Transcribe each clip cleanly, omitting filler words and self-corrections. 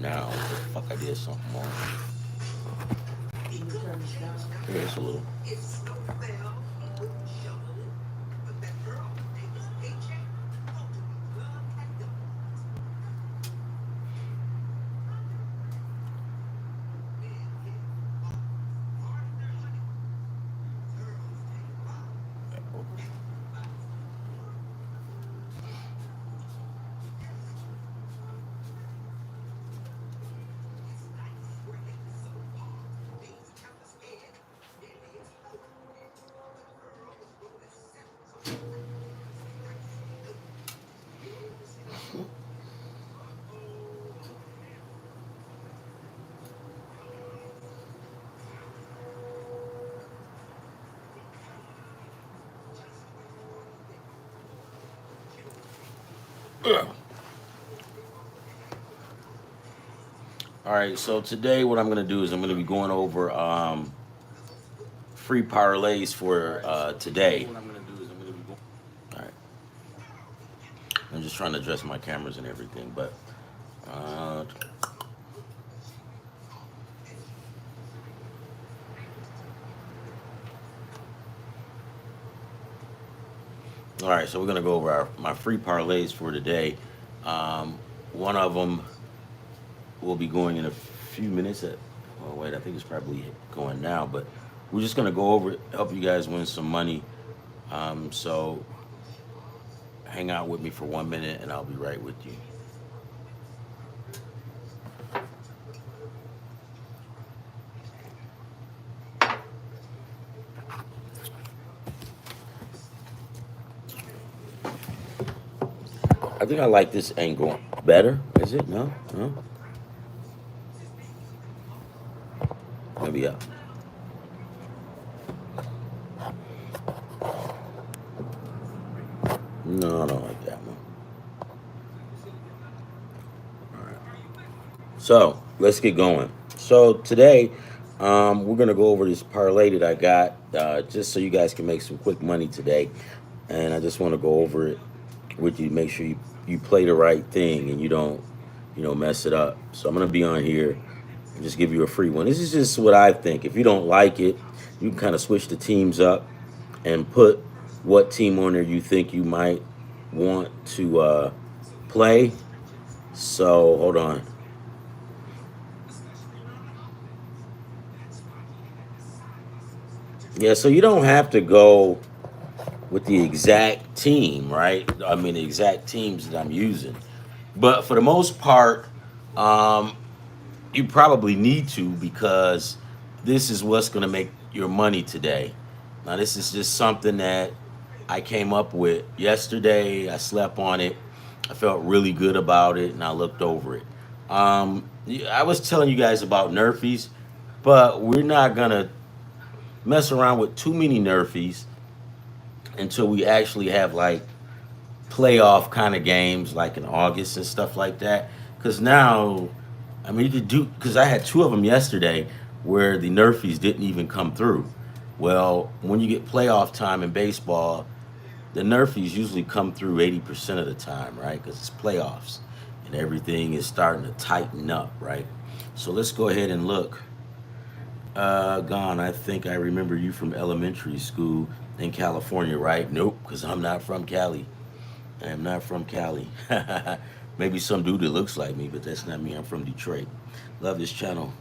now. What the fuck, I did something wrong. Yeah, it's a little. All right, so today what I'm gonna do is I'm gonna be going over free parlays for today. All right, I'm just trying to adjust my cameras and everything, but uh, all right, so we're gonna go over my free parlays for today. One of them will be going in a few minutes. Oh wait, I think it's probably going now, but we're just gonna go over it, help you guys win some money. So hang out with me for 1 minute, and I'll be right with you. I think I like this angle better. Is it? No, no. Maybe up. No, I don't like that one. All right. So let's get going. So today, we're gonna go over this parlay that I got, just so you guys can make some quick money today. And I just want to go over it with you. Make sure you play the right thing and you don't, mess it up. So I'm gonna be on here and just give you a free one. This is just what I think. If you don't like it, you can kind of switch the teams up and put what team on there you think you might want to play. So hold on. Yeah, so you don't have to go with the exact team, right? I mean, the exact teams that I'm using. But for the most part, um, you probably need to, because this is what's going to make your money today. Now, this is just something that I came up with yesterday. I slept on it. I felt really good about it, and I looked over it. I was telling you guys about Nerfies, but we're not going to mess around with too many Nerfies until we actually have like playoff kind of games, like in August and stuff like that. Because now, I mean, you could do, because I had two of them yesterday where the Nerfies didn't even come through. Well, when you get playoff time in baseball, the Nerfies usually come through 80% of the time, right? Because it's playoffs and everything is starting to tighten up, right? So let's go ahead and look. Gone. I think I remember you from elementary school in California, right? Nope, because I'm not from Cali. I am not from Cali. Maybe some dude that looks like me, but that's not me. I'm from Detroit. Love this channel.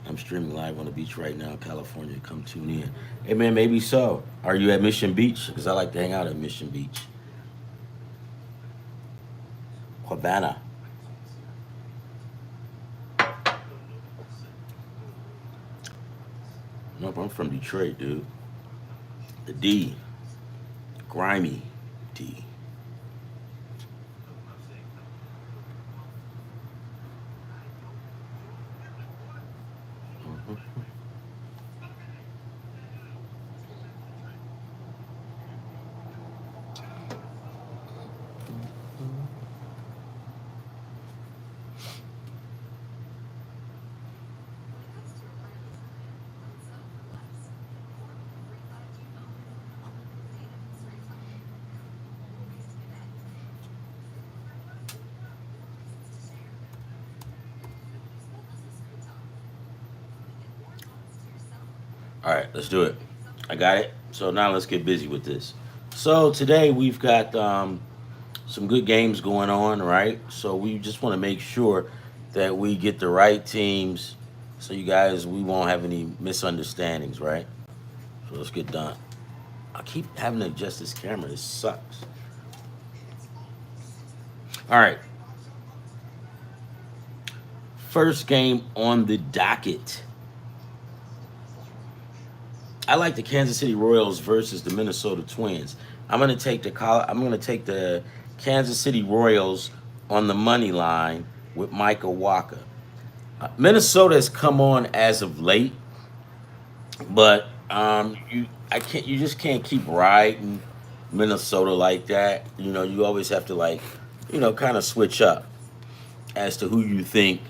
I'm streaming live on the beach right now, California. Come tune in. Hey man, maybe so. Are you at Mission Beach? Because I like to hang out at Mission Beach. Havana. Nope, I'm from Detroit, dude. The D. Grimy D. All right, let's do it. I got it. So now let's get busy with this. So today we've got some good games going on, right? So we just want to make sure that we get the right teams, so you guys we won't have any misunderstandings, right? So let's get done. I keep having to adjust this camera. This sucks. All right, first game on the docket. I like the Kansas City Royals versus the Minnesota Twins. I'm gonna take the Kansas City Royals on the money line with Michael Walker. Minnesota has come on as of late, but you just can't keep riding Minnesota like that. You know, you always have to kind of switch up as to who you think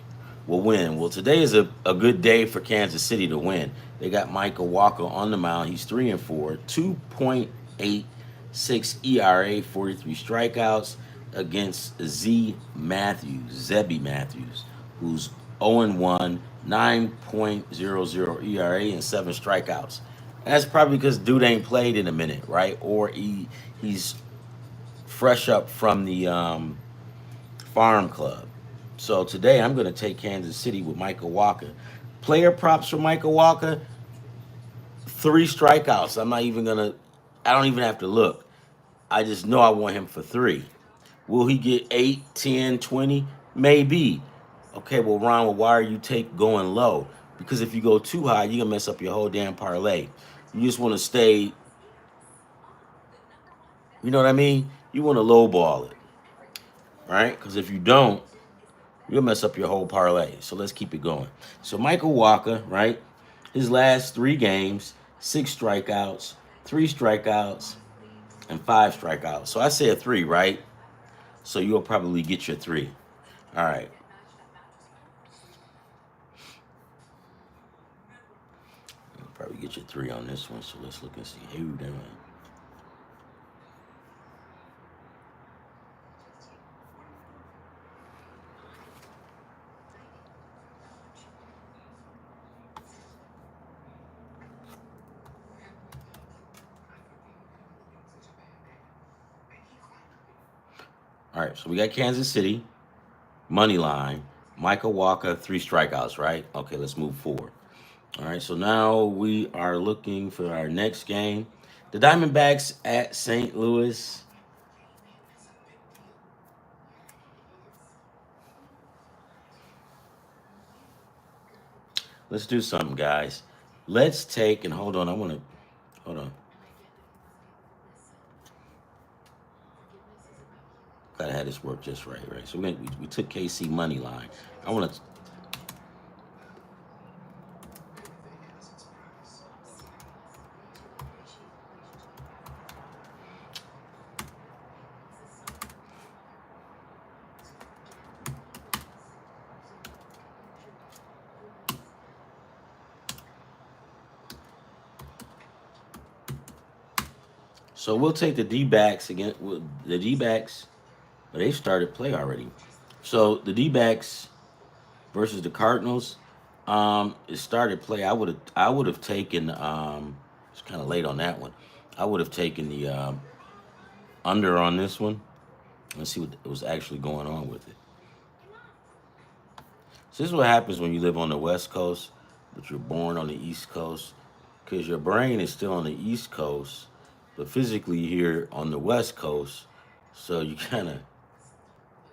will win. Well, today is a good day for Kansas City to win. They got Michael Walker on the mound. He's 3-4, 2.86 ERA, 43 strikeouts against Zebby Matthews, who's 0-1, 9.00 ERA and 7 strikeouts. That's probably because dude ain't played in a minute, right? Or he's fresh up from the farm club. So today I'm going to take Kansas City with Michael Walker. Player props for Michael Walker: 3 strikeouts. I don't even have to look. I just know I want him for 3. Will he get 8, 10, 20? Maybe. Okay, well, Ron, well, why are you going low? Because if you go too high, you're going to mess up your whole damn parlay. You just want to stay, you know what I mean? You want to lowball it, right? Because if you don't, you'll mess up your whole parlay. So let's keep it going. So Michael Walker, right? His last 3 games, 6 strikeouts, 3 strikeouts, and 5 strikeouts. So I said 3, right? So you'll probably get your 3. All right. You'll probably get your 3 on this one. So let's look and see who doing. All right, so we got Kansas City, money line, Michael Walker, 3 strikeouts, right? Okay, let's move forward. All right, so now we are looking for our next game. The Diamondbacks at St. Louis. Let's do something, guys. Let's take, and hold on, hold on. Gotta have this work just right, right? So we took KC money line. I want to. So we'll take the D-backs again. The D-backs, but they started play already. So the D-backs versus the Cardinals. It started play. I would have taken. It's kind of late on that one. I would have taken the under on this one. Let's see what was actually going on with it. So this is what happens when you live on the West Coast, but you're born on the East Coast, because your brain is still on the East Coast, but physically here on the West Coast. So you kind of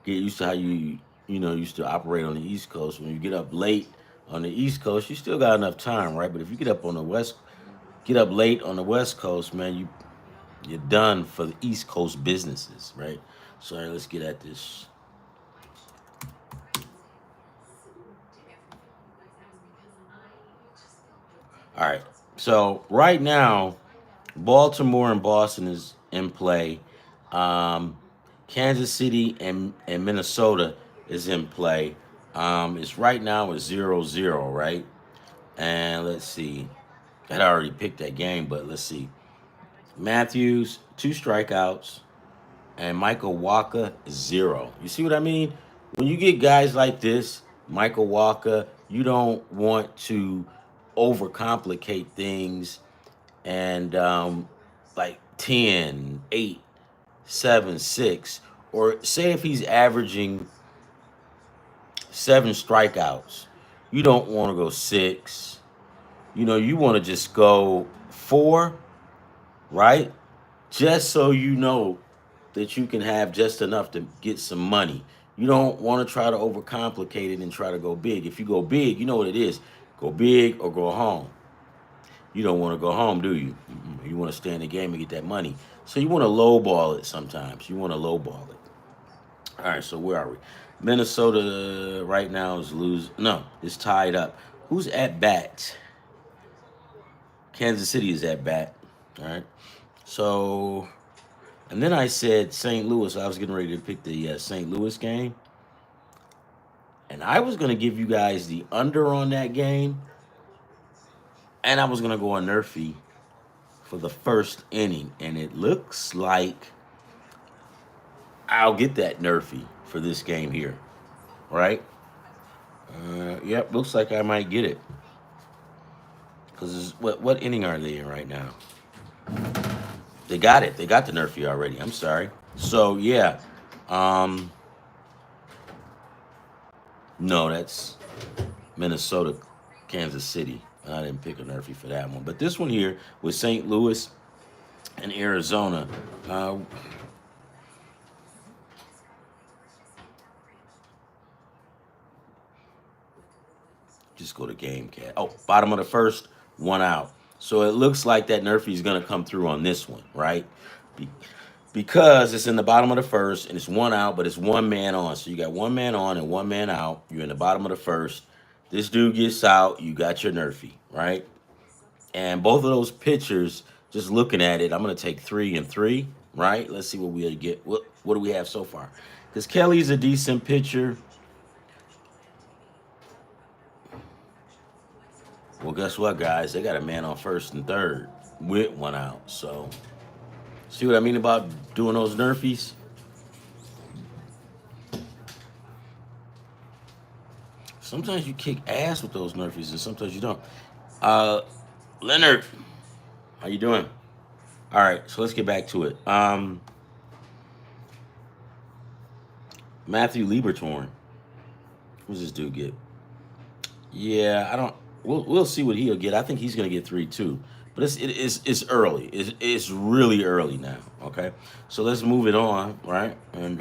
get used to how you used to operate on the East Coast. When you get up late on the East Coast, you still got enough time, right? But if you get up late on the West Coast, man, you're done for the East Coast businesses, right? So let's get at this. All right. So right now, Baltimore and Boston is in play. Um, Kansas City and Minnesota is in play. It's right now at 0-0, right? And let's see. I'd already picked that game, but let's see. Matthews, 2 strikeouts, and Michael Walker, 0. You see what I mean? When you get guys like this, Michael Walker, you don't want to overcomplicate things and like 10, 8, 7, 6, or say if he's averaging 7 strikeouts, you don't want to go 6. You want to just go 4, right? Just so you know that you can have just enough to get some money. You don't want to try to overcomplicate it and try to go big. If you go big, you know what it is. Go big or go home. You don't want to go home, do you? You want to stay in the game and get that money. So you want to lowball it sometimes. You want to lowball it. All right, so where are we? Minnesota right now is it's tied up. Who's at bat? Kansas City is at bat. All right. So, and then I said St. Louis. I was getting ready to pick the St. Louis game. And I was going to give you guys the under on that game. And I was going to go on Nerfy for the first inning. And it looks like I'll get that Nerfy for this game here. Right? Yep, looks like I might get it. Because what inning are they in right now? They got it. They got the Nerfy already. I'm sorry. So, yeah. No, that's Minnesota, Kansas City. I didn't pick a Nerfy for that one. But this one here with St. Louis and Arizona. Just go to game cat. Oh, bottom of the first, 1 out. So it looks like that Nerfy is going to come through on this one, right? Because it's in the bottom of the first and it's 1 out, but it's 1 man on. So you got 1 man on and 1 man out. You're in the bottom of the first. This dude gets out. You got your Nerfy, right? And both of those pitchers, just looking at it, I'm going to take 3 and 3, right? Let's see what we get. What do we have so far? Because Kelly's a decent pitcher. Well, guess what, guys? They got a man on first and third with 1 out. So, see what I mean about doing those Nerfies? Sometimes you kick ass with those Nerfies, and sometimes you don't. Leonard, how you doing? All right, so let's get back to it. Matthew Liebertorn. Who's this dude get? Yeah, I don't. We'll see what he'll get. I think he's gonna get 3 too. But it's early. It's really early now. Okay, so let's move it on, right? And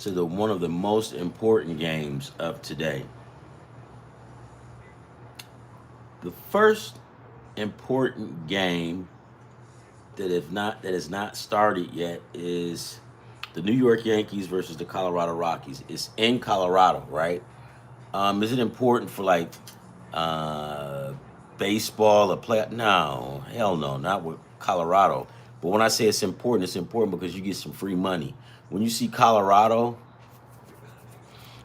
to the one of the most important games of today. The first important game that has not started yet is the New York Yankees versus the Colorado Rockies. It's in Colorado, right? Is it important for like baseball or play? No, hell no, not with Colorado. But when I say it's important because you get some free money. When you see Colorado,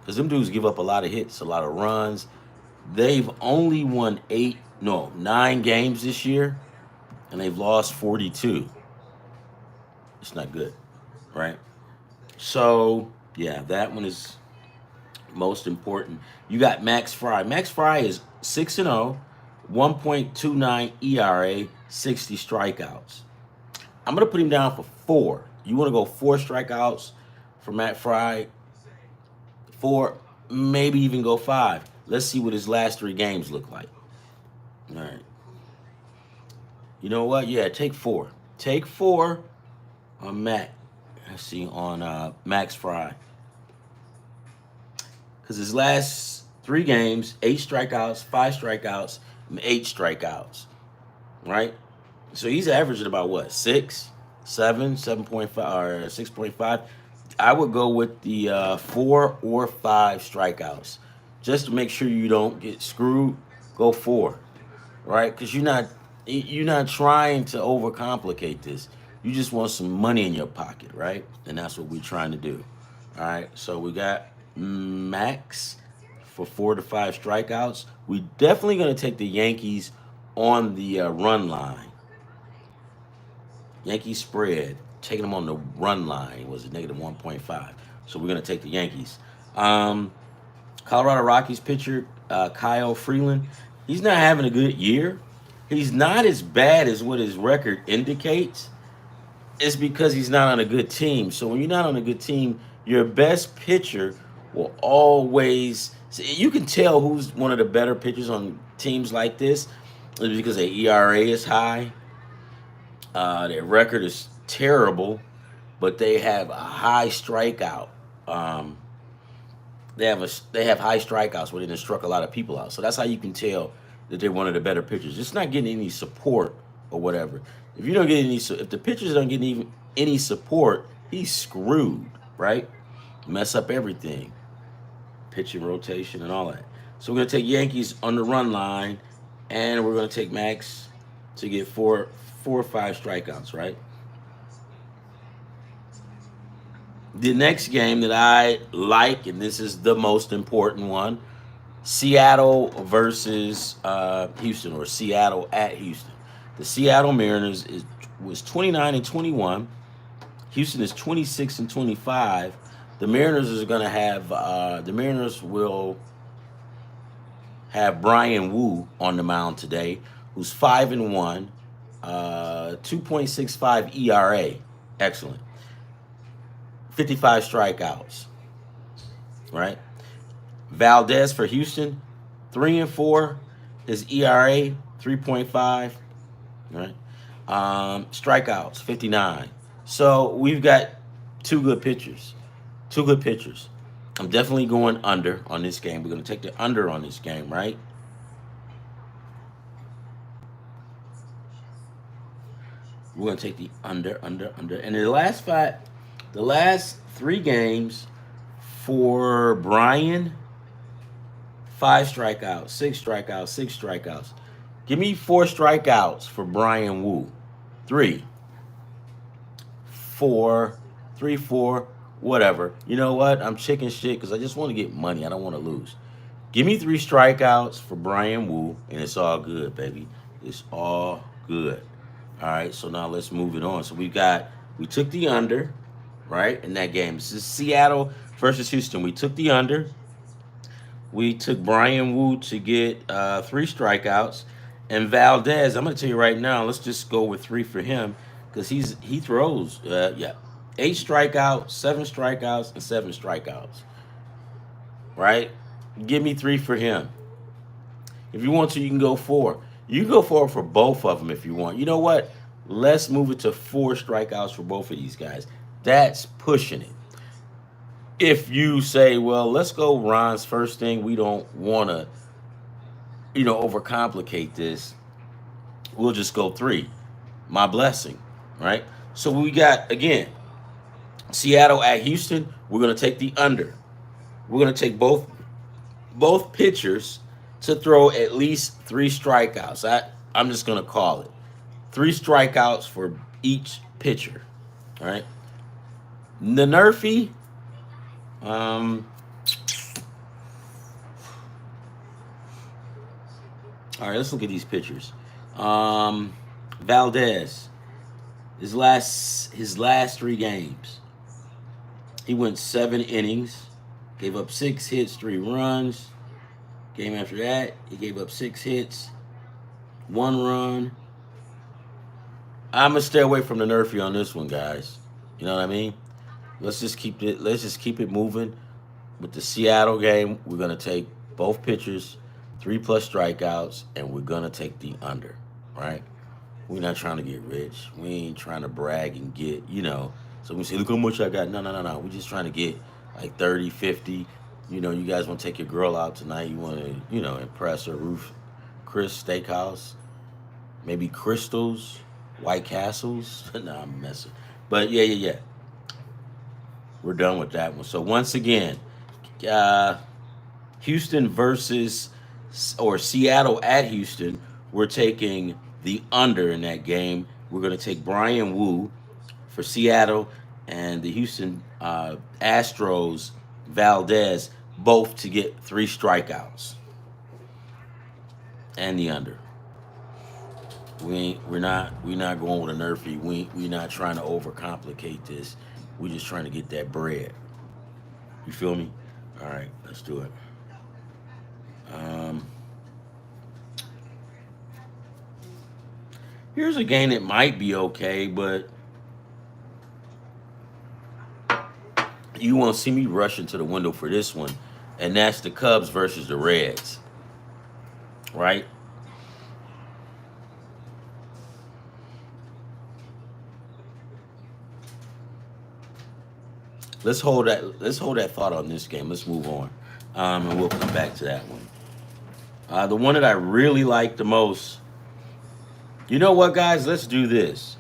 because them dudes give up a lot of hits, a lot of runs. They've only won 9 games this year, and they've lost 42. It's not good, right? So, yeah, that one is most important. You got Max Fry. Max Fry is 6-0, 1.29 ERA, 60 strikeouts. I'm going to put him down for 4. You want to go 4 strikeouts for Matt Fry? 4, maybe even go 5. Let's see what his last 3 games look like. All right. You know what? Yeah, take 4. Take 4 on Matt. Let's see, on Max Fry. Because his last 3 games, 8 strikeouts, 5 strikeouts, 8 strikeouts. Right? So he's averaging about what? 6, 7, 7.5, or 6.5. I would go with the 4 or 5 strikeouts. Just to make sure you don't get screwed, go 4. Right? Because you're not trying to overcomplicate this. You just want some money in your pocket, right? And that's what we're trying to do. All right, so we got Max for 4 to 5 strikeouts. We definitely going to take the Yankees on the run line. Yankees spread, taking them on the run line was a negative 1.5. So we're going to take the Yankees. Colorado Rockies pitcher, Kyle Freeland. He's not having a good year. He's not as bad as what his record indicates. It's because he's not on a good team. So when you're not on a good team, your best pitcher will always. See, you can tell who's one of the better pitchers on teams like this is because their ERA is high, their record is terrible, but they have a high strikeout. Um, they have high strikeouts where they just struck a lot of people out. So that's how you can tell that they're one of the better pitchers. It's not getting any support or whatever. If you don't get any, if the pitchers don't get even any support, he's screwed, right? Mess up everything, pitching rotation and all that. So we're gonna take Yankees on the run line, and we're gonna take Max to get four or five strikeouts, right? The next game that I like, and this is the most important one, Seattle versus Houston, or Seattle at Houston. The Seattle Mariners was 29-21. Houston is 26-25. The Mariners will have Brian Wu on the mound today, who's 5-1, 2.65 ERA, excellent. 55 strikeouts, right? Valdez for Houston, 3-4. His ERA 3.5, right? Strikeouts 59. So we've got two good pitchers. I'm definitely going under on this game. We're going to take the under on this game, right? We're going to take the under. And the last three games for Brian, 5 strikeouts, 6 strikeouts, 6 strikeouts. Give me 4 strikeouts for Brian Wu. 3, 4, 3, 4, whatever. You know what? I'm chicken shit because I just want to get money. I don't want to lose. Give me 3 strikeouts for Brian Wu, and it's all good, baby. It's all good. All right, so now let's move it on. So we took the under, right, in that game. This is Seattle versus Houston. We took the under. We took Brian Wu to get 3 strikeouts. And Valdez, I'm going to tell you right now, let's just go with 3 for him because he throws, 8 strikeouts, 7 strikeouts, and 7 strikeouts, right? Give me 3 for him. If you want to, you can go 4. You can go 4 for both of them if you want. You know what? Let's move it to 4 strikeouts for both of these guys. That's pushing it. If you say, well, let's go Ron's first thing, we don't want to, overcomplicate this, we'll just go 3. My blessing, right? So we got, again, Seattle at Houston. We're going to take the under. We're going to take both pitchers to throw at least 3 strikeouts. I'm just going to call it 3 strikeouts for each pitcher, all right? The Nerfy, all right, let's look at these pitchers. Valdez, his last 3 games, he went 7 innings, gave up 6 hits, 3 runs. Game after that, he gave up 6 hits, 1 run. I'm gonna stay away from the Nerfy on this one, guys. You know what I mean? Let's just keep it moving. With the Seattle game, we're gonna take both pitchers, 3+ strikeouts, and we're gonna take the under, right? We're not trying to get rich. We ain't trying to brag and get, So we say, look how much I got. No. We're just trying to get like 30, 50. You guys want to take your girl out tonight. You want to, impress her. Chris Steakhouse. Maybe Crystals, White Castles. Nah, I'm messing. But yeah. We're done with that one. So once again, Houston or Seattle at Houston, we're taking the under in that game. We're going to take Brian Wu for Seattle, and the Houston Astros, Valdez, both to get 3 strikeouts and the under. We're not going with a Nerfy. We're not trying to overcomplicate this. We're just trying to get that bread. You feel me? All right, let's do it. Here's a game that might be okay, but you won't see me rushing to the window for this one, and that's the Cubs versus the Reds, right? Let's hold that thought on this game. Let's move on, and we'll come back to that one. The one that I really like the most. You know what, guys? Let's do this.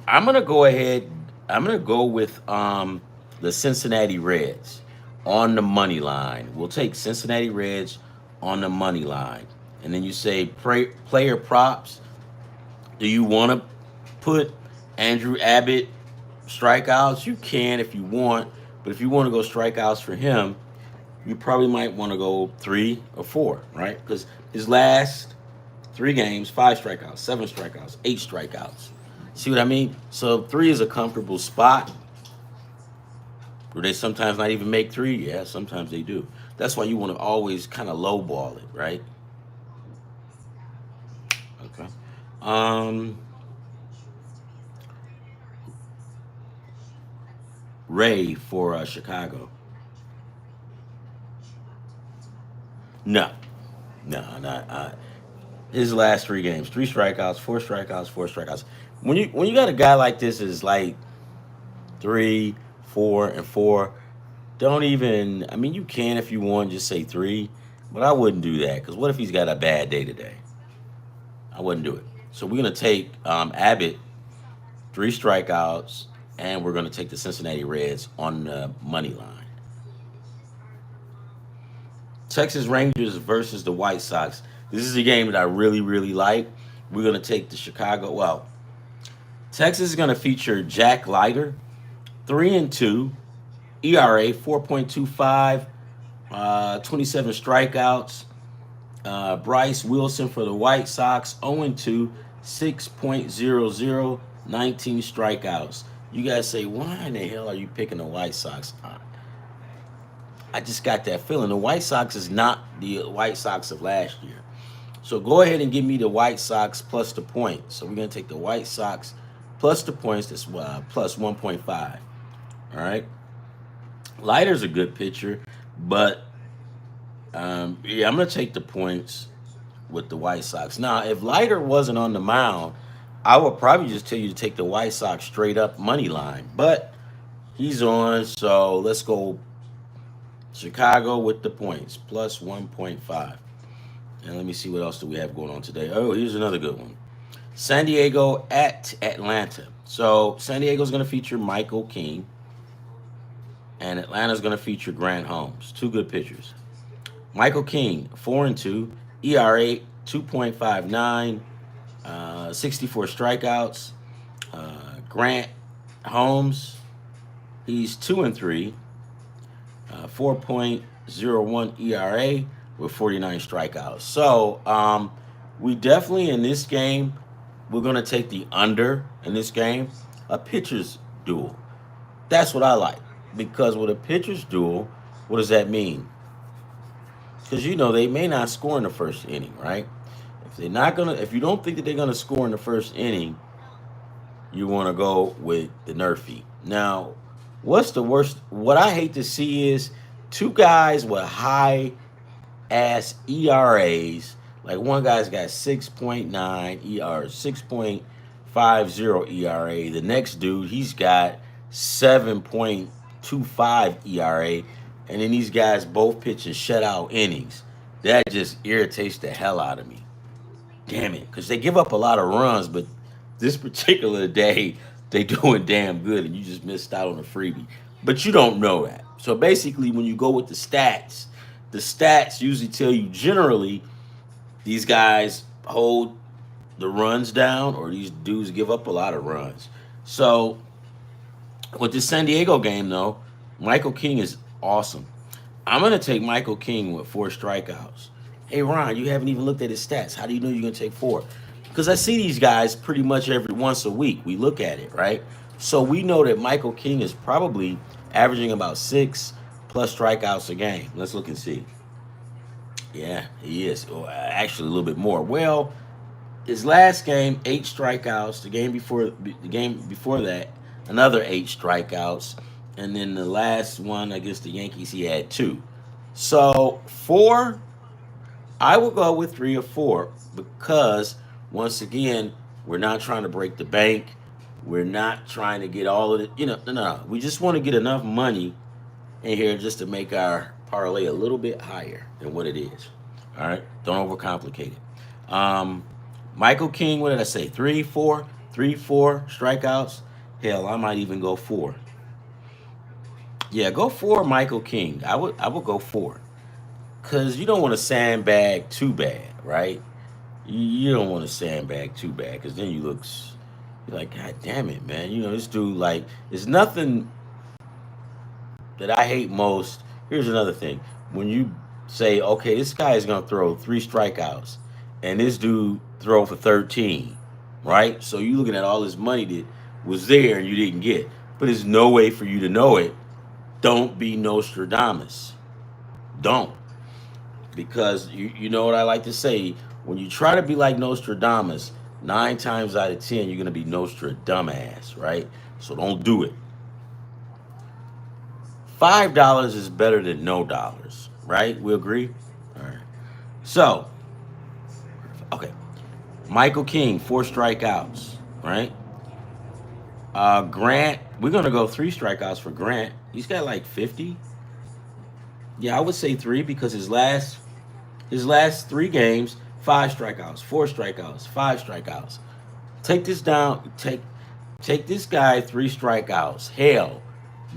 I'm gonna go ahead. I'm gonna go with the Cincinnati Reds on the money line. We'll take Cincinnati Reds on the money line, and then you say player props. Do you want to put Andrew Abbott strikeouts? You can if you want, but if you want to go strikeouts for him, you probably might want to go 3 or 4, right? Because his last 3 games, 5 strikeouts, 7 strikeouts, 8 strikeouts. See what I mean? So 3 is a comfortable spot. Where they sometimes not even make 3? Yeah, sometimes they do. That's why you want to always kind of lowball it, right? Okay. Um, Ray for Chicago. No, no, not his last 3 games. 3 strikeouts, 4 strikeouts, 4 strikeouts. When you got a guy like this is like 3, 4, and 4. Don't even. I mean, you can if you want, just say 3, but I wouldn't do that because what if he's got a bad day today? I wouldn't do it. So we're gonna take Abbott 3 strikeouts, and we're gonna take the Cincinnati Reds on the money line. Texas Rangers versus the White Sox. This is a game that I really, really like. We're gonna take the Chicago. Well, Texas is gonna feature Jack Leiter, 3-2, ERA 4.25, 27 strikeouts. Bryce Wilson for the White Sox, 0-2, 6.00, 19 strikeouts. You guys say, why in the hell are you picking the White Sox? I just got that feeling. The White Sox is not the White Sox of last year. So go ahead and give me the White Sox plus the points. So we're going to take the White Sox plus the points. That's plus 1.5. All right. Leiter's a good pitcher, but yeah, I'm going to take the points with the White Sox. Now, if Leiter wasn't on the mound, I would probably just tell you to take the White Sox straight up money line. But he's on, so let's go Chicago with the points, plus 1.5. And let me see what else do we have going on today. Oh, here's another good one. San Diego at Atlanta. So San Diego's going to feature Michael King, and Atlanta's going to feature Grant Holmes. 2 good pitchers. Michael King, 4-2, ERA 2.59, 64 strikeouts. Grant Holmes, he's 2-3, 4.01 ERA with 49 strikeouts. So we definitely in this game, we're going to take the under in this game, a pitcher's duel. That's what I like. Because with a pitcher's duel, what does that mean? Because they may not score in the first inning, right? If you don't think that they're gonna score in the first inning, you want to go with the Nerfy. Now, what's the worst? What I hate to see is 2 guys with high ass ERAs. Like one guy's got 6.9 ER, 6.50 ERA. The next dude, he's got 7.25 ERA. And then these guys both pitching shutout innings. That just irritates the hell out of me. Damn it. Because they give up a lot of runs, but this particular day, they doing damn good, and you just missed out on a freebie. But you don't know that. So basically, when you go with the stats usually tell you generally these guys hold the runs down or these dudes give up a lot of runs. So with this San Diego game, though, Michael King is awesome. I'm going to take Michael King with 4 strikeouts. Hey, Ron, you haven't even looked at his stats. How do you know you're going to take 4? Because I see these guys pretty much every once a week. We look at it, right? So we know that Michael King is probably averaging about 6 plus strikeouts a game. Let's look and see. Yeah, he is. Or actually, a little bit more. Well, His last game, 8 strikeouts. The game before that, another 8 strikeouts, and then the last one against the Yankees, he had two. So four, I will go with 3 or 4 because once again, we're not trying to break the bank. We're not trying to get all of it. No. We just want to get enough money in here just to make our parlay a little bit higher than what it is. All right, don't overcomplicate it. Michael King, what did I say? 3, 4 strikeouts. Hell, I might even go 4. Yeah, go 4, Michael King. I would go 4 because you don't want to sandbag too bad, right? You don't want to sandbag too bad because then you're like, God damn it, man. This dude, like, there's nothing that I hate most. Here's another thing. When you say, okay, this guy is going to throw 3 strikeouts and this dude throw for 13, right? So you're looking at all this money that was there and you didn't get. But there's no way for you to know it. Don't be Nostradamus. Don't. Because you know what I like to say? When you try to be like Nostradamus, 9 times out of 10, you're going to be Nostradamus, right? So don't do it. $5 is better than no dollars, right? We agree? All right. So, okay. Michael King, 4 strikeouts, right? Grant, we're going to go 3 strikeouts for Grant. He's got like 50. Yeah, I would say 3 because his last 3 games, 5 strikeouts, 4 strikeouts, 5 strikeouts. Take this down. Take this guy 3 strikeouts. Hell,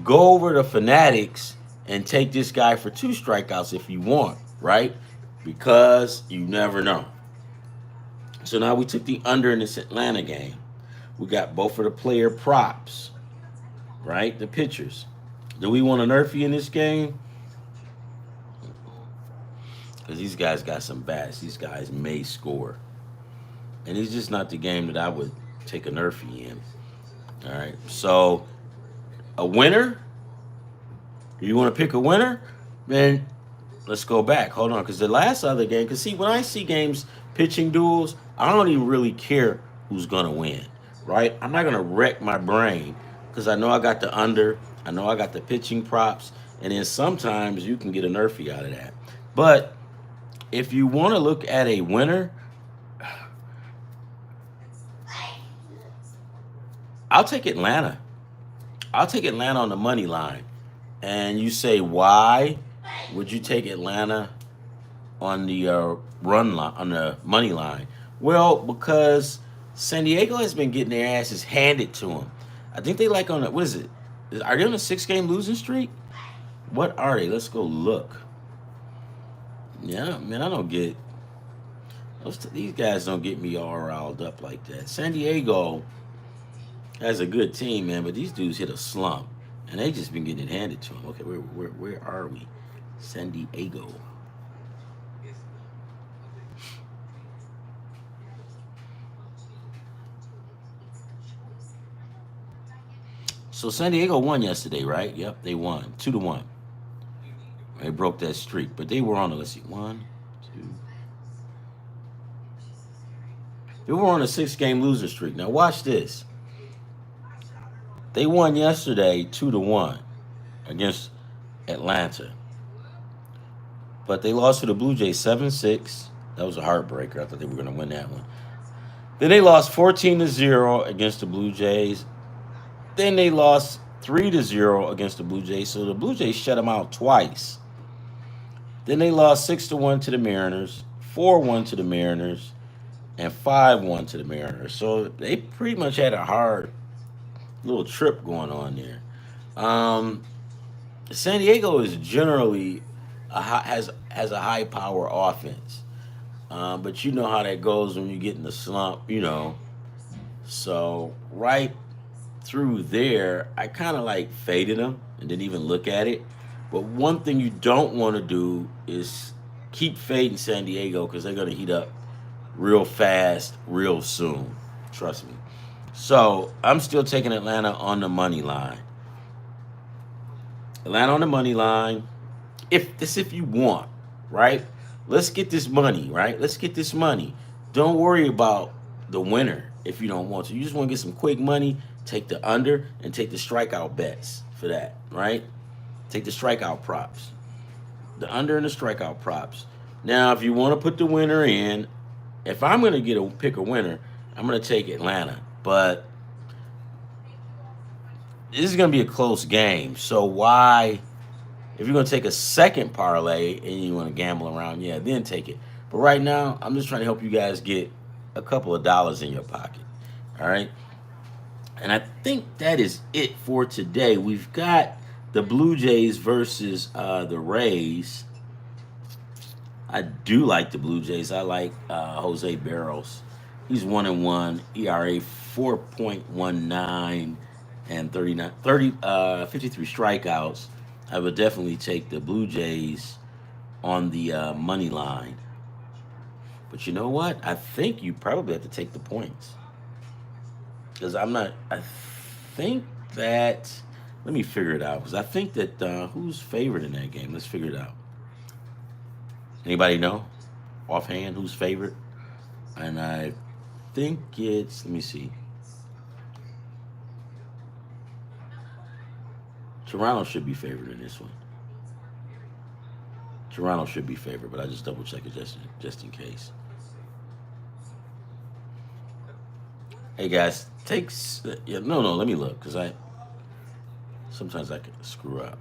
go over to Fanatics and take this guy for 2 strikeouts if you want, right? Because you never know. So now we took the under in this Atlanta game. We got both of the player props, right? The pitchers. Do we want an Nerfy in this game? Because these guys got some bats. These guys may score. And it's just not the game that I would take a Nerfy in. All right. So, a winner? You want to pick a winner? Then let's go back. Hold on. Because the last other game, because see, when I see games, pitching duels, I don't even really care who's going to win. Right? I'm not going to wreck my brain because I know I got the under. I know I got the pitching props. And then sometimes you can get a Nerfy out of that. But if you want to look at a winner, I'll take Atlanta. I'll take Atlanta on the money line. And you say, why would you take Atlanta on the run line, on the money line? Well, because San Diego has been getting their asses handed to them. I think they like on a, what is it? Are they on a 6-game losing streak? What are they? Let's go look. Yeah, man, I don't get these guys don't get me all riled up like that. San Diego has a good team, man, but these dudes hit a slump, and they just been getting it handed to them. Okay, where are we? San Diego. So San Diego won yesterday, right? Yep, they won 2-1. They broke that streak, but they were on a, let's see, 1, 2. They were on a 6-game losing streak. Now watch this. They won yesterday 2-1 against Atlanta, but they lost to the Blue Jays 7-6. That was a heartbreaker. I thought they were going to win that one. Then they lost 14-0 against the Blue Jays. Then they lost 3-0 against the Blue Jays. So the Blue Jays shut them out twice. Then they lost 6-1 to the Mariners, 4-1 to the Mariners, and 5-1 to the Mariners. So they pretty much had a hard little trip going on there. San Diego is generally has a high power offense, but you know how that goes when you get in the slump, So right through there, I kind of like faded them and didn't even look at it. But one thing you don't want to do is keep fading San Diego because they're going to heat up real fast, real soon. Trust me. So I'm still taking Atlanta on the money line. Atlanta on the money line. If you want, right? Let's get this money, right? Let's get this money. don't worry about the winner if you don't want to. You just want to get some quick money, take the under and take the strikeout bets for that, right? Take the strikeout props. The under and the strikeout props. Now, if you want to put the winner in, if I'm going to pick a winner, I'm going to take Atlanta. But this is going to be a close game. So why, if you're going to take a second parlay and you want to gamble around, yeah, then take it. But right now, I'm just trying to help you guys get a couple of dollars in your pocket. All right. And I think that is it for today. We've got the Blue Jays versus the Rays. I do like the Blue Jays. I like Jose Barros. He's 1-1, ERA 4.19 and 53 strikeouts. I would definitely take the Blue Jays on the money line. But you know what? I think you probably have to take the points. Because I think that, let me figure it out. Because I think that, who's favored in that game? Let's figure it out. Anybody know? Offhand, who's favored? And I think it's, let me see. Toronto should be favored in this one. Toronto should be favored, but I just double check it just in case. Hey guys, no, let me look, because sometimes I can screw up.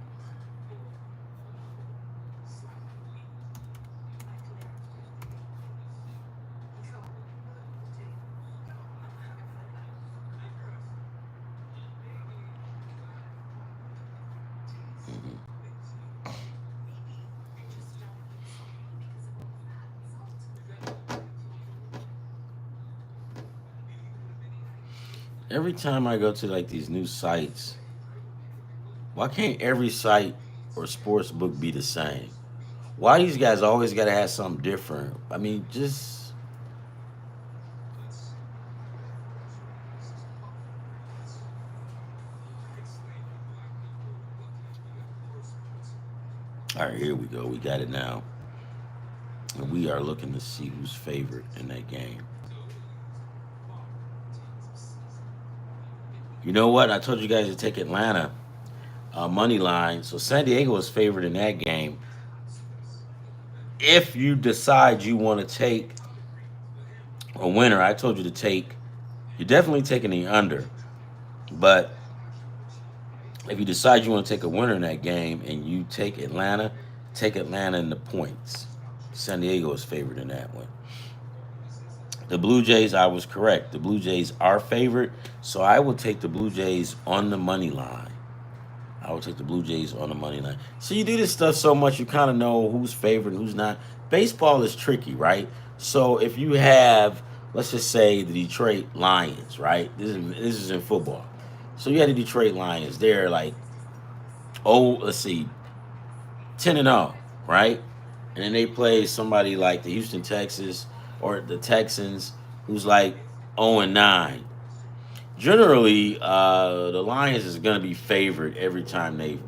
Every time I go to like these new sites, why can't every site or sports book be the same? Why these guys always got to have something different? I mean, just all right. Here we go. We got it now, and we are looking to see who's favored in that game. You know what? I told you guys to take Atlanta money line. So San Diego is favored in that game. If you decide you want to take a winner, I told you to take. You're definitely taking the under. But if you decide you want to take a winner in that game and you take Atlanta in the points. San Diego is favored in that one. The Blue Jays, I was correct. The Blue Jays are favored, so I will take the Blue Jays on the money line. I will take the Blue Jays on the money line. So you do this stuff so much, you kind of know who's favored and who's not. Baseball is tricky, right? So if you have, let's just say, the Detroit Lions, right? This is in football. So you had the Detroit Lions. They're like, let's see, 10-0, right? And then they play somebody like the Houston Texans or the Texans, who's like 0-9. Generally, the Lions is going to be favored every time they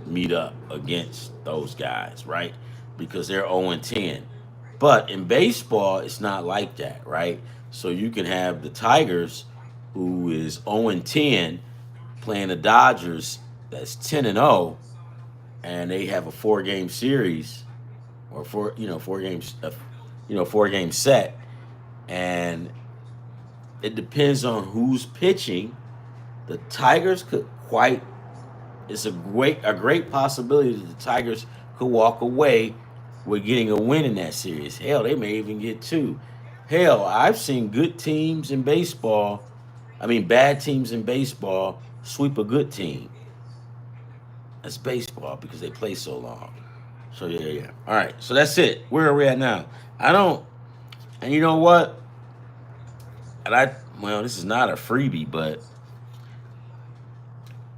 meet up against those guys, right? Because they're 0-10. But in baseball, it's not like that, right? So you can have the Tigers, who is 0-10, playing the Dodgers, that's 10-0, and they have a 4-game series, or 4 games, 4-game set, and it depends on who's pitching. The Tigers it's a great possibility that the Tigers could walk away with getting a win in that series. Hell, they may even get 2. Hell, I've seen bad teams in baseball sweep a good team. That's baseball because they play so long. So yeah. All right, so that's it. Where are we at now? And you know what? This is not a freebie, but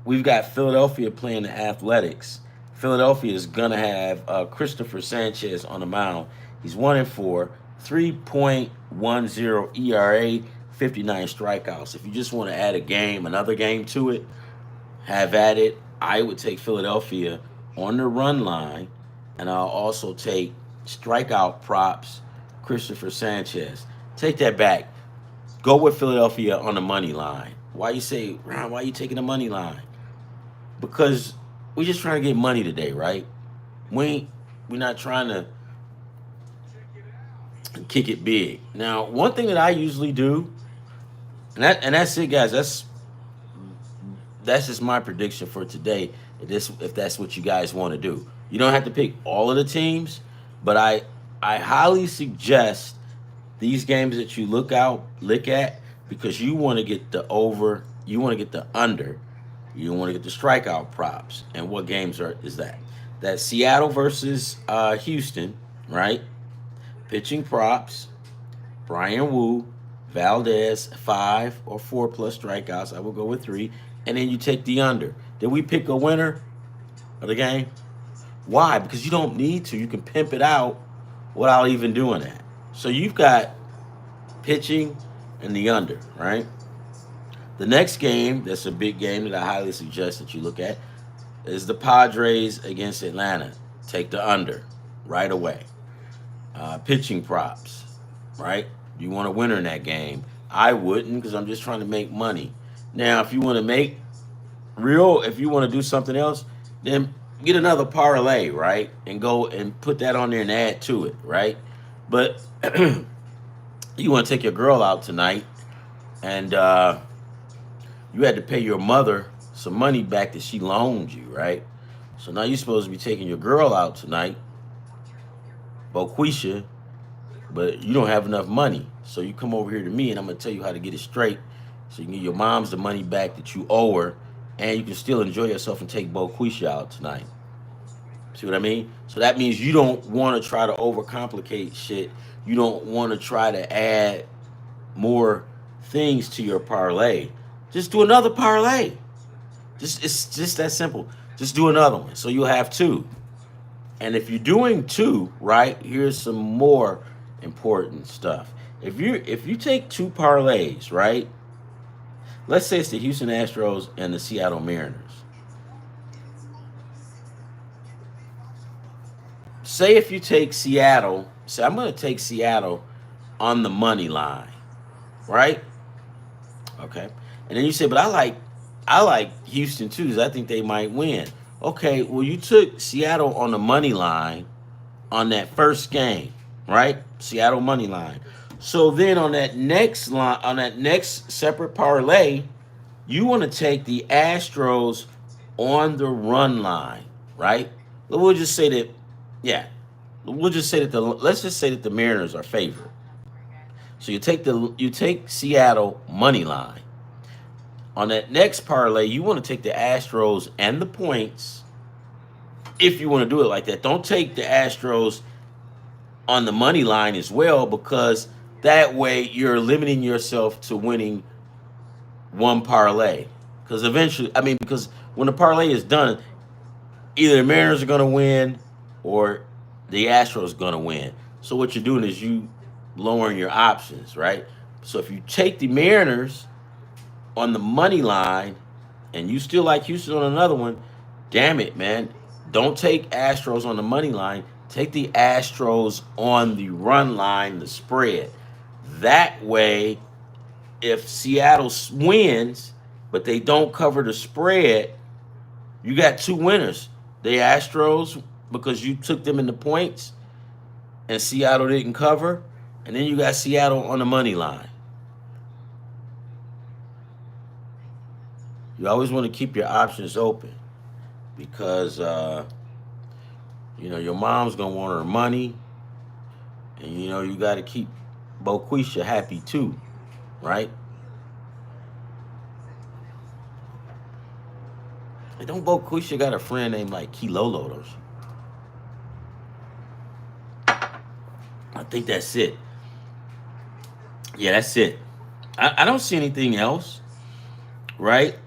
we've got Philadelphia playing the Athletics. Philadelphia is gonna have Christopher Sanchez on the mound. He's 1-4, 3.10 ERA, 59 strikeouts. If you just want to add another game to it, have at it. I would take Philadelphia on the run line, and I'll also take strikeout props, Christopher Sanchez. Take that back. Go with Philadelphia on the money line. Why you say, Ron, why you taking the money line? Because we just trying to get money today, right? We're not trying to kick it big. Now, one thing that I usually do, and that's it, guys. That's just my prediction for today. If that's what you guys want to do, you don't have to pick all of the teams, but I highly suggest these games that you look at because you want to get the over, you want to get the under, you want to get the strikeout props. And what games is that? That's Seattle versus Houston, right? Pitching props, Brian Wu, Valdez, 5 or 4 plus strikeouts. I will go with 3. And then you take the under. Then we pick a winner of the game. Why? Because you don't need to. You can pimp it out without even doing that. So you've got pitching and the under, right? The next game, that's a big game that I highly suggest that you look at, is the Padres against Atlanta. Take the under right away. Pitching props, right? You want a winner in that game. I wouldn't because I'm just trying to make money. Now, if you want to make if you want to do something else, then get another parlay, right? And go and put that on there and add to it, right? But you want to take your girl out tonight and you had to pay your mother some money back that she loaned you, right? So now you're supposed to be taking your girl out tonight, Boquisha, but you don't have enough money. So you come over here to me and I'm going to tell you how to get it straight so you can give your mom's the money back that you owe her and you can still enjoy yourself and take Boquisha out tonight. See what I mean? So that means you don't want to try to overcomplicate shit. You don't want to try to add more things to your parlay. Just do another parlay. It's just that simple. Just do another one. So you'll have 2. And if you're doing 2, right, here's some more important stuff. If you take 2 parlays, right? Let's say it's the Houston Astros and the Seattle Mariners. Say if you take Seattle, say I'm going to take Seattle on the money line, right? Okay. And then you say, but I like Houston too because I think they might win. Okay, well you took Seattle on the money line on that first game, right? Seattle money line. So then on that next line, on that next separate parlay, you want to take the Astros on the run line, right? We'll just say that, yeah. We'll just say that let's just say that the Mariners are favored. So you take Seattle money line. On that next parlay, you want to take the Astros and the points if you want to do it like that. Don't take the Astros on the money line as well because that way you're limiting yourself to winning one parlay. Because eventually, because when the parlay is done, either the Mariners are going to win or the Astros are going to win. So what you're doing is you lowering your options, right? So if you take the Mariners on the money line and you still like Houston on another one, damn it, man. Don't take Astros on the money line. Take the Astros on the run line, the spread. That way, if Seattle wins, but they don't cover the spread, you got 2 winners. The Astros, because you took them in the points, and Seattle didn't cover, and then you got Seattle on the money line. You always want to keep your options open because, your mom's going to want her money. And, you got to keep Boquisha happy too, right? And don't Boquisha got a friend named like Kilolo, don't she? I think that's it. Yeah, that's it. I don't see anything else, right?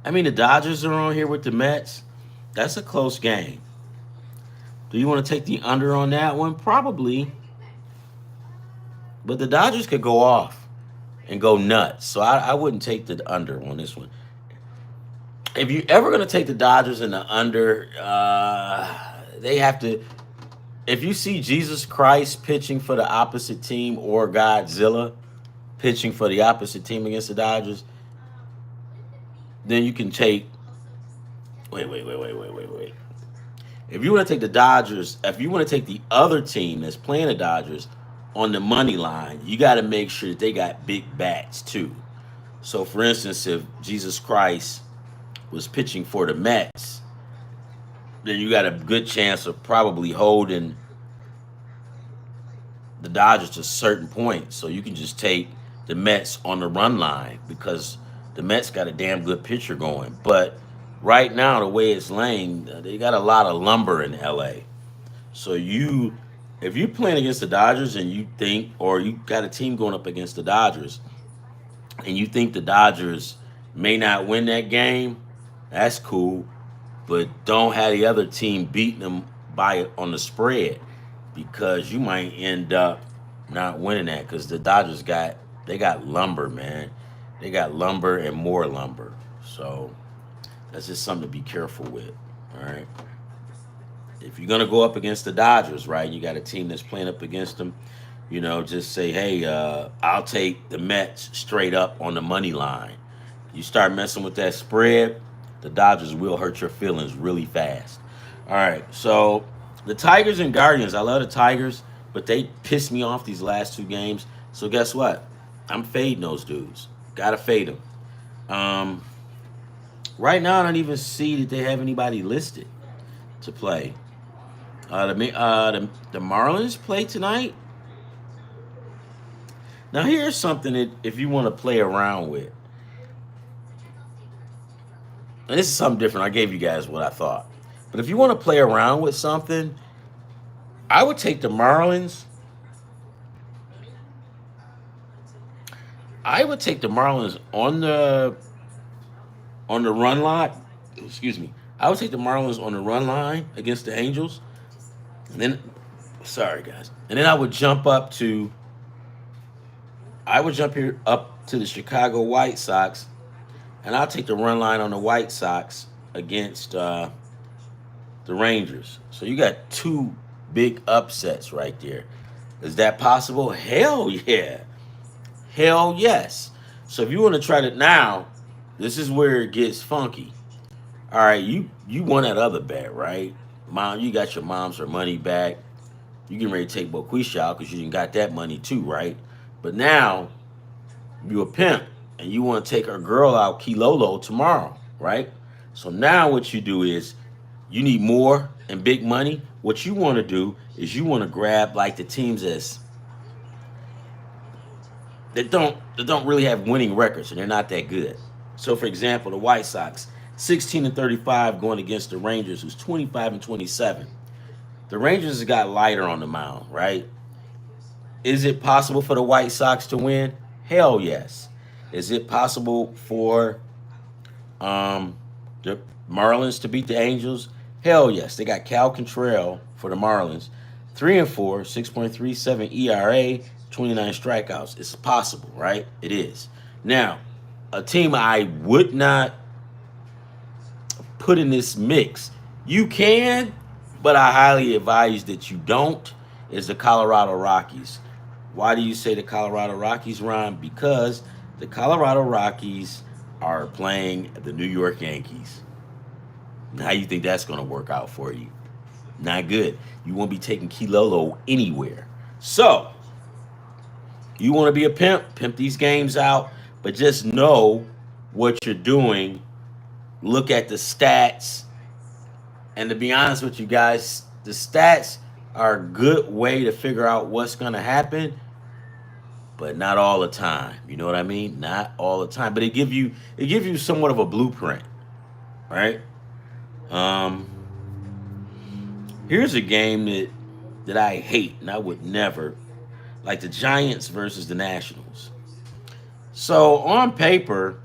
The Dodgers are on here with the Mets. That's a close game. Do you want to take the under on that one? Probably. But the Dodgers could go off and go nuts. So I wouldn't take the under on this one. If you're ever going to take the Dodgers in the under, they have to, if you see Jesus Christ pitching for the opposite team or Godzilla pitching for the opposite team against the Dodgers, then you can take. Wait. If you want to take the Dodgers, if you want to take the other team that's playing the Dodgers on the money line, you got to make sure that they got big bats too. So, for instance, if Jesus Christ was pitching for the Mets, then you got a good chance of probably holding the Dodgers to a certain point. So you can just take the Mets on the run line because the Mets got a damn good pitcher going. But right now, the way it's laying, they got a lot of lumber in LA. So if you're playing against the Dodgers and you think, or you got a team going up against the Dodgers, and you think the Dodgers may not win that game, that's cool. But don't have the other team beating them by on the spread because you might end up not winning that because the Dodgers got lumber, man. They got lumber and more lumber. So that's just something to be careful with. All right. If you're gonna go up against the Dodgers, right? You got a team that's playing up against them. Just say, hey, I'll take the Mets straight up on the money line. You start messing with that spread, the Dodgers will hurt your feelings really fast. All right, so the Tigers and Guardians, I love the Tigers, but they pissed me off these last two games. So guess what? I'm fading those dudes. Gotta fade them. Right now, I don't even see that they have anybody listed to play. The Marlins play tonight. Now, here's something that if you want to play around with. And this is something different. I gave you guys what I thought. But if you want to play around with something, I would take the Marlins. I would take the Marlins on the run line. Excuse me. I would take the Marlins on the run line against the Angels. And then, sorry guys. And then I would jump up to the Chicago White Sox, and I'll take the run line on the White Sox against the Rangers. So you got two big upsets right there. Is that possible? Hell yeah. Hell yes. So if you want to try to now, this is where it gets funky. All right, you won that other bet, right? Mom, you got your mom's her money back. You getting ready to take Boquisha out because you didn't got that money too, right? But now you a pimp and you want to take our girl out Kilolo tomorrow, right? So now what you do is you need more and big money. What you want to do is you want to grab like the teams that don't really have winning records and they're not that good. So for example, the White Sox, 16-35 going against the Rangers, who's 25-27. The Rangers has got lighter on the mound, right? Is it possible for the White Sox to win? Hell yes. Is it possible for the Marlins to beat the Angels? Hell yes. They got Cal Quantrill for the Marlins. 3-4, 6.37 ERA, 29 strikeouts. It's possible, right? It is. Now, a team I would not put in this mix. You can, but I highly advise that you don't, is the Colorado Rockies. Why do you say the Colorado Rockies, Ron? Because the Colorado Rockies are playing the New York Yankees. How you think that's going to work out for you? Not good. You won't be taking Kilolo anywhere. So, you want to be a pimp these games out, but just know what you're doing. Look at the stats. And to be honest with you guys, the stats are a good way to figure out what's going to happen, but not all the time. You know what I mean? Not all the time, but it gives you somewhat of a blueprint, right? Here's a game that I hate and I would never, like the Giants versus the Nationals. So on paper,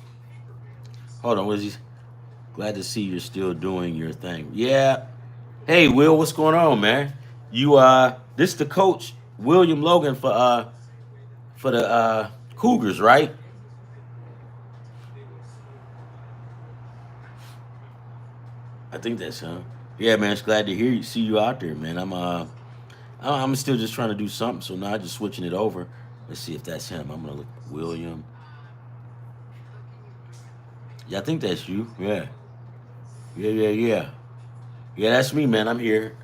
hold on, what is he? Glad to see you're still doing your thing. Yeah. Hey, Will, what's going on, man? This the coach, William Logan for the Cougars, right? I think that's him. Yeah, man, it's glad to see you out there, man. I'm still just trying to do something. So now I'm just switching it over. Let's see if that's him. I'm gonna look William. Yeah, I think that's you. Yeah. Yeah, yeah, yeah. Yeah, that's me, man. I'm here.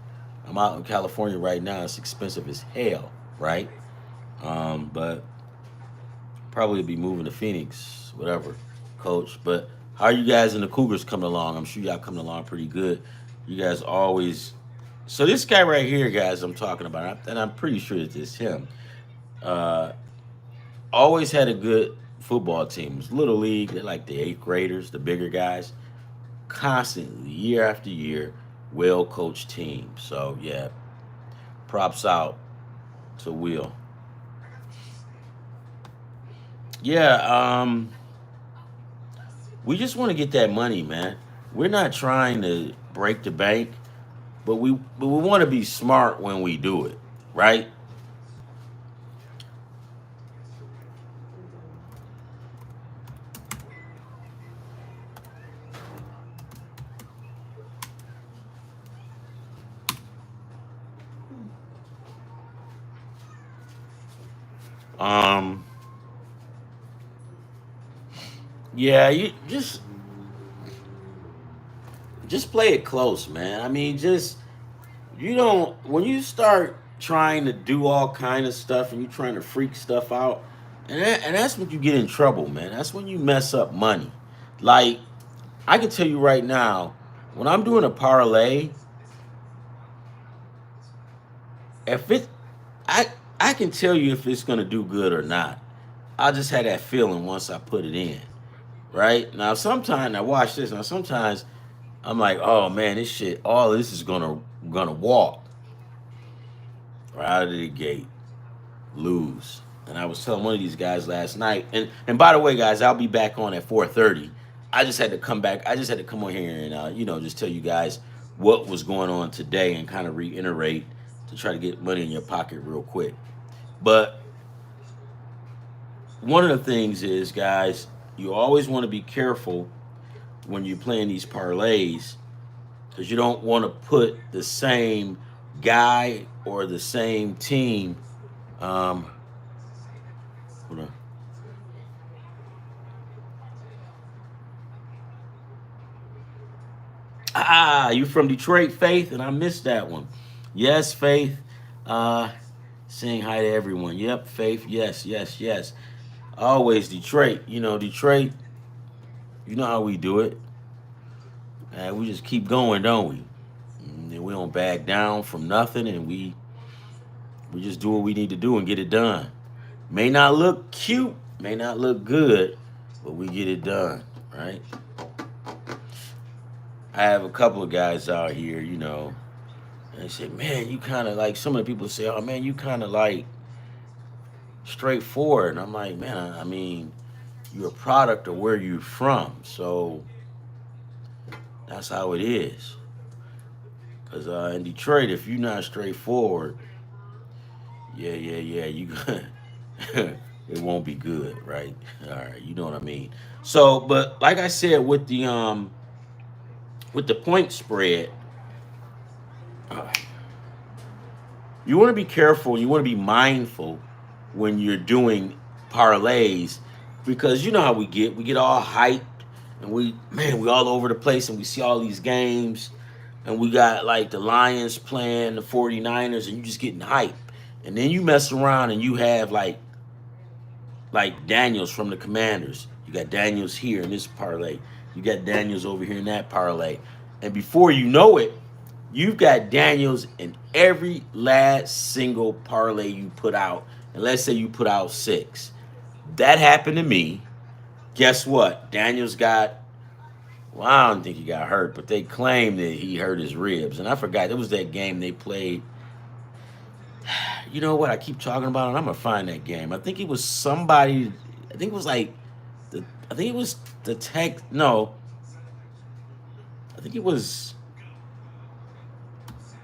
I'm out in California right now. It's expensive as hell, right? But probably be moving to Phoenix, whatever, coach. But how are you guys and the Cougars coming along? I'm sure y'all coming along pretty good. You guys always. So this guy right here, guys, I'm talking about, and I'm pretty sure that it's him. Uh, Always had a good football team. It was little league. They're like the eighth graders, the bigger guys. Constantly, year after year, well coached team. So yeah, props out to Will. Yeah, we just want to get that money, man. We're not trying to break the bank, but we want to be smart when we do it, right? Um, yeah, you just play it close, man. I mean, just you don't when you start trying to do all kind of stuff and you trying to freak stuff out, and that's when you get in trouble, man. That's when you mess up money. Like I can tell you right now, when I'm doing a parlay, if it, I I can tell you if it's gonna do good or not. I just had that feeling once I put it in. Right now, sometimes I watch this. Now, sometimes I'm like, oh man, this shit, all this is gonna walk right out of the gate, lose. And I was telling one of these guys last night, and by the way, guys, I'll be back on at 4:30. I just had to come back. I just had to come on here and just tell you guys what was going on today and kind of reiterate to try to get money in your pocket real quick. But one of the things is, guys, you always want to be careful when you're playing these parlays because you don't want to put the same guy or the same team. Um, hold on. You from Detroit, Faith? And I missed that one. Yes, Faith. Uh, Saying hi to everyone. Yep, Faith. Yes, yes, yes. Always Detroit. Detroit. You know how we do it. We just keep going, don't we? And we don't back down from nothing, and we just do what we need to do and get it done. May not look cute, may not look good, but we get it done, right? I have a couple of guys out here, and they say, man, you kind of like, some of the people say, oh man, you kind of like straightforward. And I'm like, man, I mean, you're a product of where you're from. So that's how it is. Because in Detroit, if you're not straightforward, yeah, yeah, yeah, it won't be good, right? All right, you know what I mean. So, but like I said, with the point spread, uh, you want to be careful. You want to be mindful when you're doing parlays because you know how we get all hyped and we all over the place and we see all these games and we got like the Lions playing the 49ers and you just getting hyped. And then you mess around and you have like Daniels from the Commanders. You got Daniels here in this parlay. You got Daniels over here in that parlay. And before you know it, you've got Daniels in every last single parlay you put out. And let's say you put out 6. That happened to me. Guess what? Daniels got, well, I don't think he got hurt, but they claimed that he hurt his ribs. And I forgot, it was that game they played. You know what? I keep talking about it. I'm gonna find that game. I think it was somebody. I think it was like the. I think it was the Tech. No, I think it was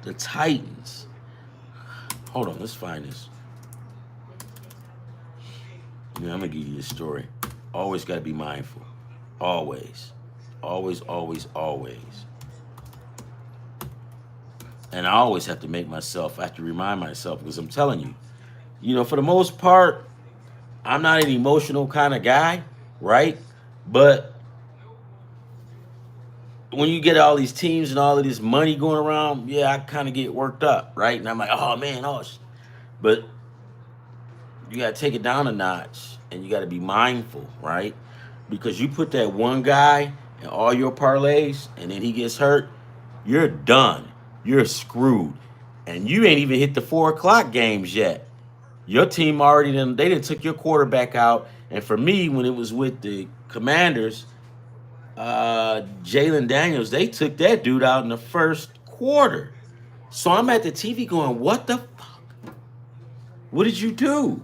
the Titans. Hold on, let's find this. Yeah, I'm gonna give you this story. Always gotta be mindful. Always, always, always, always. And I always have to I have to remind myself because I'm telling you, for the most part, I'm not an emotional kind of guy, right? But when you get all these teams and all of this money going around, yeah, I kind of get worked up, right? And I'm like, oh man, but you got to take it down a notch and you got to be mindful, right? Because you put that one guy in all your parlays and then he gets hurt, you're done. You're screwed. And you ain't even hit the 4 o'clock games yet. Your team already they didn't took your quarterback out. And for me, when it was with the Commanders, Jalen Daniels, they took that dude out in the first quarter. So I'm at the TV going, what the fuck? What did you do?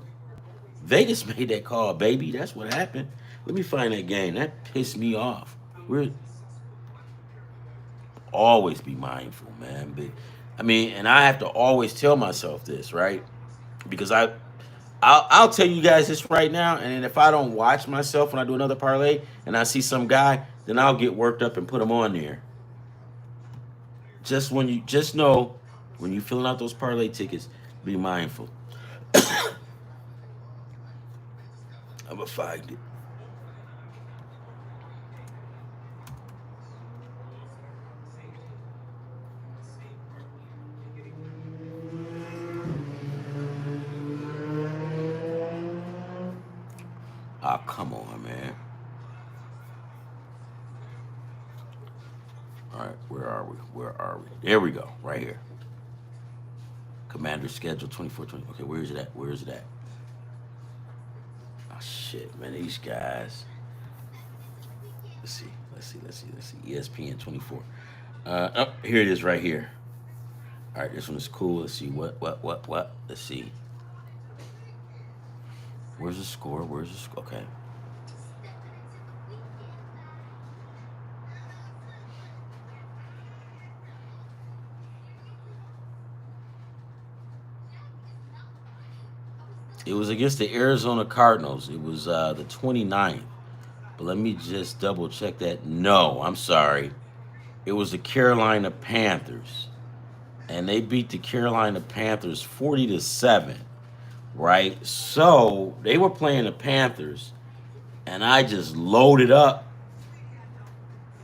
Vegas made that call, baby. That's what happened. Let me find that game. That pissed me off. We're always be mindful, man. But and I have to always tell myself this, right? Because I'll tell you guys this right now, and then if I don't watch myself when I do another parlay and I see some guy, then I'll get worked up and put him on there. Just know when you're filling out those parlay tickets, be mindful. I'm gonna find it. Oh, come on, man. All right, where are we? Where are we? There we go, right here. Commander schedule 24-20. Okay, where is it at? Where is it at? Oh, shit, man, these guys. Let's see. ESPN 24. Oh, here it is right here. All right, this one is cool. Let's see. What? Let's see. Where's the score? Okay. It was against the Arizona Cardinals. It was the 29th. But let me just double check that. No, I'm sorry. It was the Carolina Panthers. And they beat the Carolina Panthers 40-7. Right? So they were playing the Panthers. And I just loaded up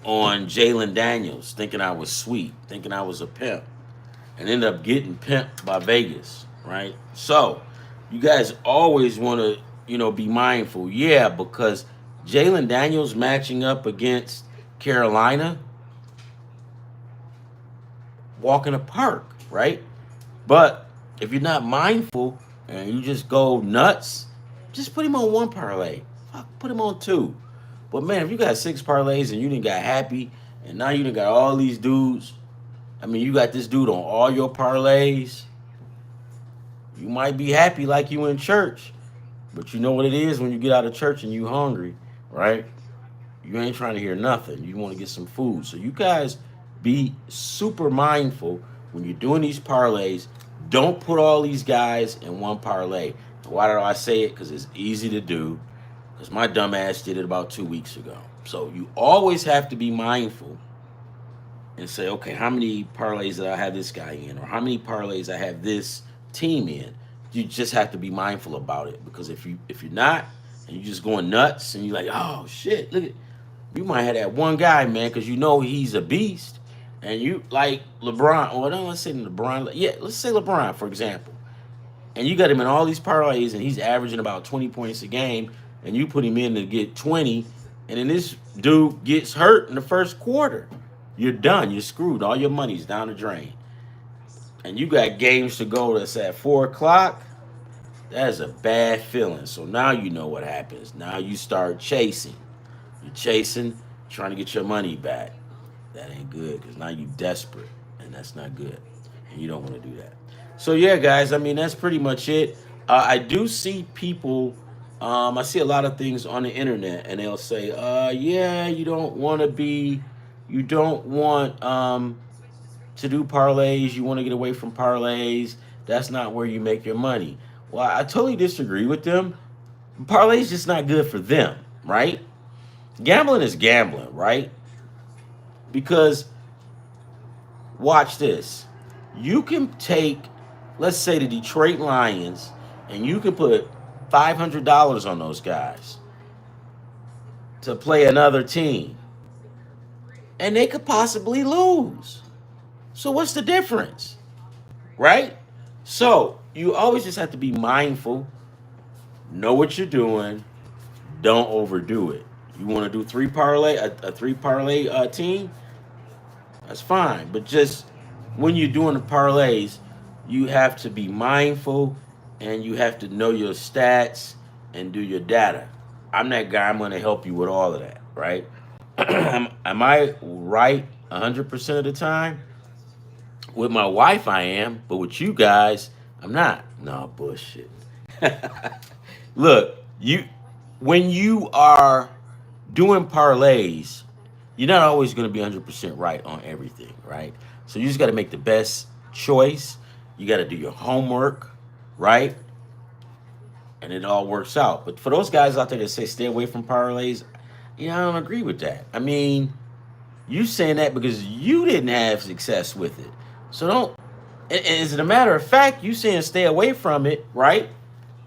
on Jalen Daniels, thinking I was sweet, thinking I was a pimp. And ended up getting pimped by Vegas. Right? So you guys always want to, be mindful. Yeah, because Jalen Daniels matching up against Carolina, walk in the park, right? But if you're not mindful and you just go nuts, just put him on one parlay. Fuck, put him on two. But man, if you got 6 parlays and you didn't got happy, and now you done got all these dudes, you got this dude on all your parlays. You might be happy like you in church, but you know what it is when you get out of church and you hungry, right? You ain't trying to hear nothing. You want to get some food. So you guys be super mindful when you're doing these parlays. Don't put all these guys in one parlay. Why do I say it? Because it's easy to do. Because my dumb ass did it about 2 weeks ago. So you always have to be mindful and say, okay, how many parlays did I have this guy in? Or how many parlays I have this team in? You just have to be mindful about it, because if you're not, and you're just going nuts and you're like, oh shit, look at, you might have that one guy, man, because he's a beast, and you like LeBron, or no, let's say LeBron, yeah, let's say LeBron, for example, and you got him in all these parlays and he's averaging about 20 points a game, and you put him in to get 20, and then this dude gets hurt in the first quarter. You're done. You're screwed. All your money's down the drain. And you got games to go that's at 4 o'clock, that's a bad feeling. So now you know what happens. Now you start chasing. You're chasing, trying to get your money back. That ain't good, because now you're desperate, and that's not good. And you don't want to do that. So yeah, guys, that's pretty much it. I do see people, I see a lot of things on the internet, and they'll say, yeah, you don't want to do parlays. You want to get away from parlays. That's not where you make your money. Well, I totally disagree with them. Parlay's just not good for them, right? Gambling is gambling, right? Because watch this. You can take, let's say, the Detroit Lions, and you can put $500 on those guys to play another team, and they could possibly lose. So what's the difference, right? So you always just have to be mindful, know what you're doing, don't overdo it. You want to do a three parlay team, that's fine. But just when you're doing the parlays, you have to be mindful and you have to know your stats and do your data. I'm that guy. I'm going to help you with all of that, right? Am I right 100% of the time? With my wife, I am, but with you guys, I'm not. No bullshit. Look, you when you are doing parlays, you're not always going to be 100% right on everything, right? So you just got to make the best choice. You got to do your homework, right? And it all works out. But for those guys out there that say stay away from parlays, I don't agree with that. I mean, you saying that because you didn't have success with it. So don't. And as a matter of fact, you saying stay away from it, right?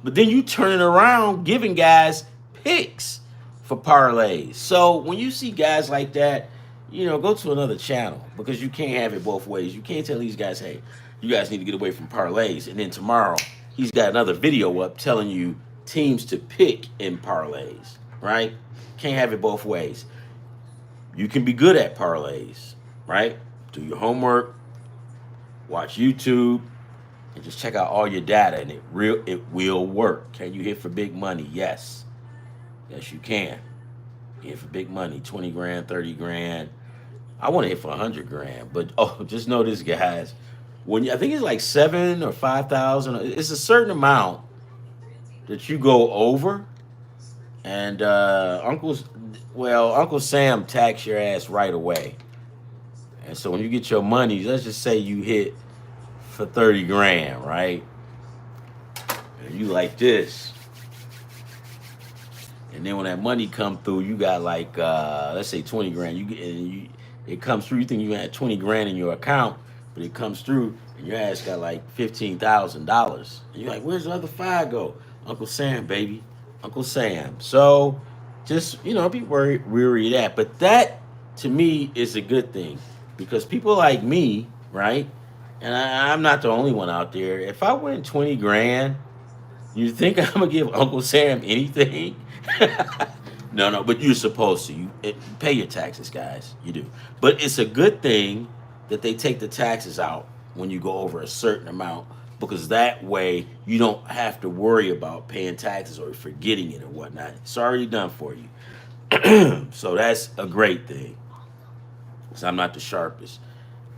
But then you turn it around, giving guys picks for parlays. So when you see guys like that, go to another channel because you can't have it both ways. You can't tell these guys, hey, you guys need to get away from parlays. And then tomorrow, he's got another video up telling you teams to pick in parlays, right? Can't have it both ways. You can be good at parlays, right? Do your homework, watch YouTube, and just check out all your data, and it will work. Can you hit for big money? Yes. Yes, you can. You hit for big money, 20 grand, 30 grand. I want to hit for 100 grand, but just know this, guys. I think it's like 7 or 5,000. It's a certain amount that you go over, and Uncle Sam tax your ass right away. And so when you get your money, let's just say you hit for 30 grand, right? And you like this. And then when that money come through, you got like let's say 20 grand. It comes through. You think you had 20 grand in your account, but it comes through and your ass got like $15,000. And you're like, where's the other 5 go? Uncle Sam, baby. Uncle Sam. So just, be weary of that. But that to me is a good thing because people like me, right? And I'm not the only one out there. If I win 20 grand, you think I'm going to give Uncle Sam anything? No, but you're supposed to. Pay your taxes, guys. You do. But it's a good thing that they take the taxes out when you go over a certain amount because that way you don't have to worry about paying taxes or forgetting it or whatnot. It's already done for you. So that's a great thing. Because I'm not the sharpest.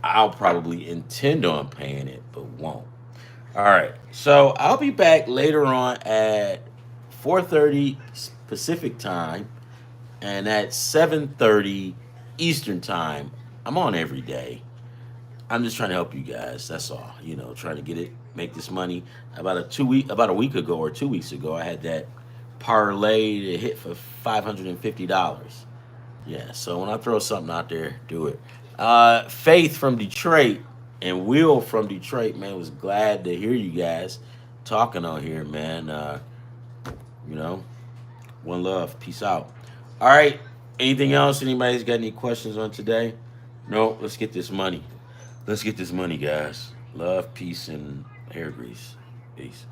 I'll probably intend on paying it, but won't. All right. So I'll be back later on at 4:30 Pacific time and at 7:30 Eastern time. I'm on every day. I'm just trying to help you guys. That's all. Trying to make this money. About a week ago or 2 weeks ago, I had that parlay to hit for $550. Yeah, so when I throw something out there, do it. Faith from Detroit and Will from Detroit, man, was glad to hear you guys talking on here, man. One love. Peace out. All right. Anything else? Anybody's got any questions on today? No, let's get this money. Let's get this money, guys. Love, peace, and hair grease. Peace.